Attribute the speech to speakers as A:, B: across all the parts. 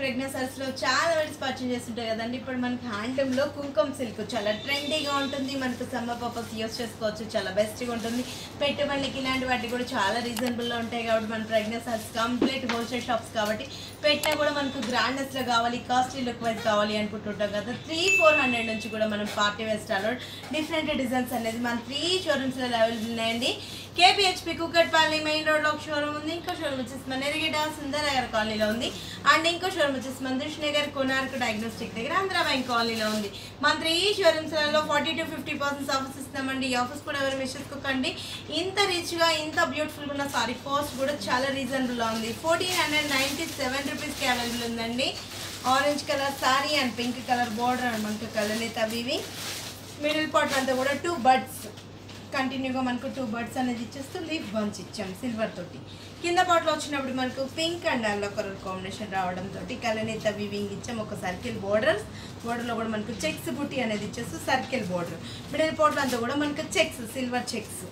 A: Pregnancy saris లో చాలా varieties purchase చేస్తుంటాయి కదండి. ఇప్పుడు మనకి హ్యాండ్లూమ్ లో కుంకుమ సిల్క్ చాలా ట్రెండీగా ఉంటుంది. మనకు సమ్మర్ పర్పస్ యూస్ చేసుకోవచ్చు, చాలా బెస్ట్గా ఉంటుంది. పెట్టుబడికి ఇలాంటి వాటి కూడా చాలా రీజనబుల్ లో ఉంటాయి కాబట్టి మన pregnancy saris complete wholesale shops కాబట్టి పెట్టినా కూడా మనకు గ్రాండ్నెస్ లో కావాలి, కాస్ట్లీ లుక్ వైజ్ కావాలి అనుకుంటుంటాం కదా. 300-400 నుంచి కూడా మనం పార్టీ వేర్ స్టైల్లో డిఫరెంట్ డిజైన్స్ అనేది మన 3 షోరూమ్స్ లో అవైలబుల్ ఉన్నాయండి. కేపీహెచ్పి కుకట్పల్లి మెయిన్ రోడ్ లో ఒక షోరూమ్ ఉంది. ఇంకో షోరూమ్ వచ్చేసి మన ఎరిగేట సుందరనగర్ కాలనీలో ఉంది. అండ్ ఇంకో షోరూమ్ వచ్చేసి మన దిల్షుఖ్నగర్ కోనార్క్ డయాగ్నోస్టిక్ దగ్గర ఆంధ్ర బ్యాంక్ కాలనీలో ఉంది. మన ఈ షోరూమ్స్ లలో 40-50% ఆఫర్స్ ఇస్తామండి. ఈ ఆఫర్స్ కూడా ఎవరు మిస్ చేసుకోకండి. ఇంత రిచ్ గా ఇంత బ్యూటిఫుల్ గా ఉన్న సారీ కాస్ట్ కూడా చాలా రీజనబుల్ గా ఉంది. 1497 రూపీస్ కి అవైలబుల్ ఉందండి. Orange colour sorry and pink colour border and మనకు కలర్ తవివి మిడిల్ పార్ట్ అంతా కూడా 2 బర్డ్స్ కంటిన్యూగా మనకు 2 బర్డ్స్ అనేది ఇచ్చేస్తూ లీఫ్ బంచ్ ఇచ్చాం సిల్వర్ తోటి. కింద పాటలో వచ్చినప్పుడు మనకు pink and yellow colour combination రావడంతో కలనేత వీవింగ్ ఇచ్చాం. ఒక సర్కిల్ బోర్డర్లో కూడా మనకు చెక్స్ బుట్టి అనేది ఇచ్చేస్తూ సర్కిల్ బోర్డర్. మిడిల్ పాటలో అంతా కూడా మనకు చెక్స్ సిల్వర్ చెక్స్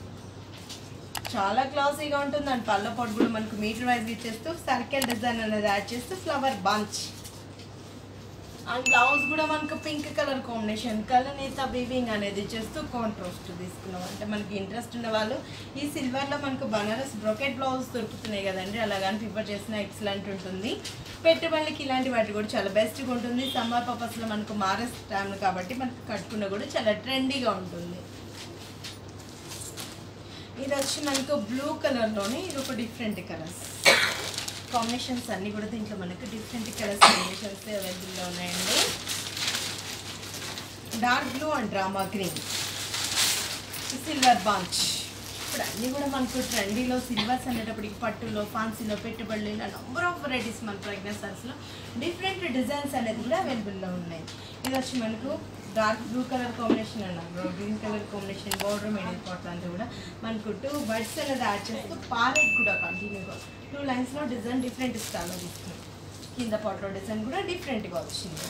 A: చాలా క్లాసీగా ఉంటుంది. అండ్ పళ్ళ పాటు కూడా మనకు మీటర్ వైజ్ ఇచ్చేస్తూ సర్కిల్ డిజైన్ అనేది యాడ్ చేస్తూ ఫ్లవర్ బంచ్. అండ్ బ్లౌజ్ కూడా మనకు పింక్ కలర్ కాంబినేషన్ కలనేత వీవింగ్ అనేది చేస్తూ కాంట్రాస్ట్ తీసుకున్నాం. అంటే మనకి ఇంట్రెస్ట్ ఉన్న వాళ్ళు ఈ సిల్వర్లో మనకు బనారస్ బ్రోకెట్ బ్లౌజ్ దొరుకుతున్నాయి కదండి, అలాగని ప్రిఫర్ చేసిన ఎక్సలెంట్ ఉంటుంది. పెట్టుబడికి ఇలాంటి వాటి కూడా చాలా బెస్ట్గా ఉంటుంది. సమ్మర్ పర్పస్లో మనకు మారస్ టైం కాబట్టి మనకు కట్టుకున్న కూడా చాలా ట్రెండీగా ఉంటుంది. ఇది వచ్చి మనకు బ్లూ కలర్లోనే ఇది ఒక డిఫరెంట్ కలర్స్ కాంబినేషన్స్ అన్నీ కూడా దీంట్లో మనకు డిఫరెంట్ కలర్స్ కాంబినేషన్స్ అవైలబుల్గా ఉన్నాయండి. Dark blue and drama green silver bunch. ఇప్పుడు అన్నీ కూడా మనకు ట్రెండీలో సిల్వర్స్ అనేటప్పటికి పట్టులో ఫాన్సీలో పెట్టుబడులు ఇలా నంబర్ ఆఫ్ వెరైటీస్ మన ప్రెగ్నెన్సీ సారీస్లో డిఫరెంట్ డిజైన్స్ అనేది కూడా అవైలబుల్లో ఉన్నాయి. ఇది వచ్చి మనకు డార్క్ బ్లూ కలర్ కాంబినేషన్ అన్నారు, green colour combination border middle part అంతా కూడా మనకు 2 బర్డ్స్ అనేది యాడ్ చేస్తూ పారెట్ కూడా కంటిన్యూగా 2 లైన్స్లో డిజైన్ డిఫరెంట్ స్టైల్లో తీసుకున్నాం. కింద పార్ట్లో డిజైన్ కూడా డిఫరెంట్గా వచ్చింది.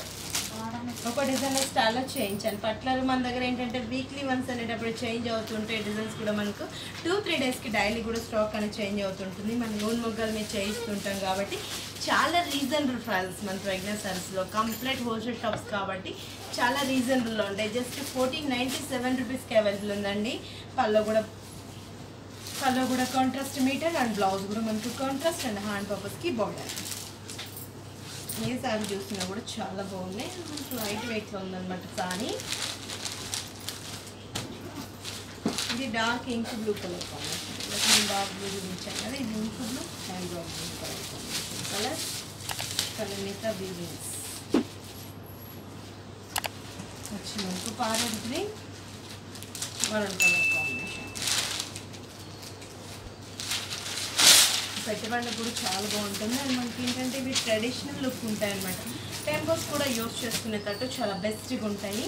A: ఒక డిజైన్ స్టైల్లో చేయించాను. పట్లర్ మన దగ్గర ఏంటంటే వీక్లీ వన్స్ అనేటప్పుడు చేంజ్ అవుతుంటే డిజైన్స్ కూడా మనకు 2-3 డేస్కి డైలీ కూడా స్టాక్ అనేది చేంజ్ అవుతుంటుంది. మనం నూనె మొగ్గలు మీద చేయిస్తుంటాం కాబట్టి చాలా రీజనబుల్ ప్రైజెస్ మన ప్రెగ్నెన్సీ సారీస్లో కంప్లీట్ హోల్సేల్ షాప్స్ కాబట్టి చాలా రీజనబుల్లో ఉంటాయి. జస్ట్ 1497 రూపీస్కి అవైలబుల్ ఉందండి. పళ్ళు కూడా కాంట్రాస్ట్ మీటర్ అండ్ బ్లౌజ్ కూడా మనకు కాంట్రాస్ట్ అండ్ హ్యాండ్ పర్పస్కి బార్డర్. ఏ సారీ చూసినా కూడా చాలా బాగున్నాయి. మనకు లైట్ వెయిట్లో ఉందన్నమాట సారీ. ఇది dark ink blue colour combination. Dark blue చూపించాను కదా, ఇది ink blue and dark blue colour combination colour మిగతా వీవింగ్స్ వచ్చి మనకు parrot green maroon colour combination. పెట్టుబడులు కూడా చాలా బాగుంటుంది. అండ్ మనకి ఏంటంటే ఇవి ట్రెడిషనల్ లుక్ ఉంటాయి అన్నమాట. టెంపోస్ కూడా యూస్ చేసుకునేటట్టు చాలా బెస్ట్గా ఉంటాయి.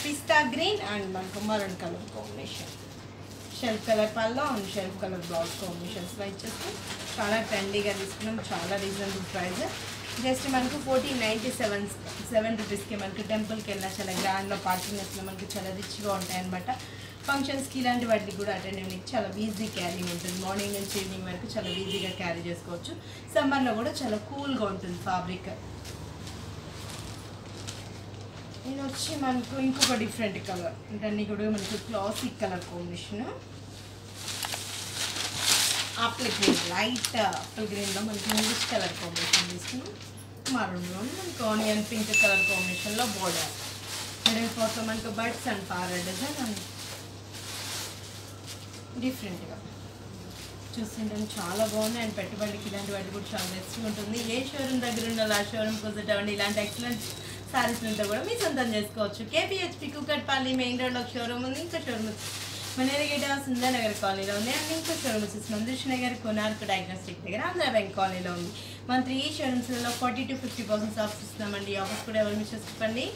A: పిస్తా గ్రీన్ అండ్ మనకు maroon colour combination, shelf colour పళ్ళు అండ్ షెల్ఫ్ కలర్ బ్లౌజ్ కాంబినేషన్స్లో ఇచ్చేస్తే చాలా ట్రెండీగా తీసుకున్నాం. చాలా రీజనబుల్ ప్రైస్. జస్ట్ మనకు 1497 రూపీస్కి మనకు టెంపుల్కి వెళ్ళినా చాలా గ్రాండ్లో పార్కింగ్స్లో మనకు చాలా రిచ్గా ఉంటాయన్నమాట. ఫంక్షన్స్కి ఇలాంటి వాటికి కూడా అటెండ్ అవ్వడానికి చాలా ఈజీ క్యారీ ఉంటుంది. మార్నింగ్ నుంచి ఈవినింగ్ వరకు చాలా ఈజీగా క్యారీ చేసుకోవచ్చు. సమ్మర్లో కూడా చాలా కూల్గా ఉంటుంది ఫ్యాబ్రిక్. ఇది వచ్చి మనకు ఇంకొక డిఫరెంట్ కలర్ అంటే అన్నీ కూడా మనకు classic colour combination. Apple green light apple గ్రీన్లో మనకి ఇంగ్లీష్ కలర్ కాంబినేషన్ తీసుకుని మరూన్లో మనకు ఆనియన్ పింక్ కలర్ కాంబినేషన్లో బోర్డర్. మిడిల్ పార్ట్లో మనకు birds and parrot design and డిఫరెంట్గా చూస్తుంటే చాలా బాగున్నాయి. అండ్ పెట్టుబడికి ఇలాంటి వాటి కూడా చాలా బెస్ట్గా ఉంటుంది. ఏ షోరూమ్ దగ్గర ఉండాలి ఆ షోరూమ్కి విజిట్ అవ్వండి. ఇలాంటి ఎక్సలెంట్ సారీస్ ఉంటే కూడా మీ సొంతం చేసుకోవచ్చు. కేపీహెచ్పి కుకట్పల్లి మెయిన్ రోడ్లో ఒక షోరూమ్ ఉంది. ఇంకో షోరూమ్ మన ఎరిగేట సుందరనగర్ కాలనీలో ఉంది. అండ్ ఇంకో షోరూమ్ వచ్చేసి మన దిల్షుఖ్నగర్ కోనార్క్ డయాగ్నోస్టిక్ దగ్గర ఆంధ్ర బ్యాంక్ కాలనీలో ఉంది. మన 3 షోరూమ్స్లో 40-50% ఆఫర్స్ ఇస్తున్నామండి. ఆఫర్స్ కూడా ఎవరు మిస్ చేసుకోండి.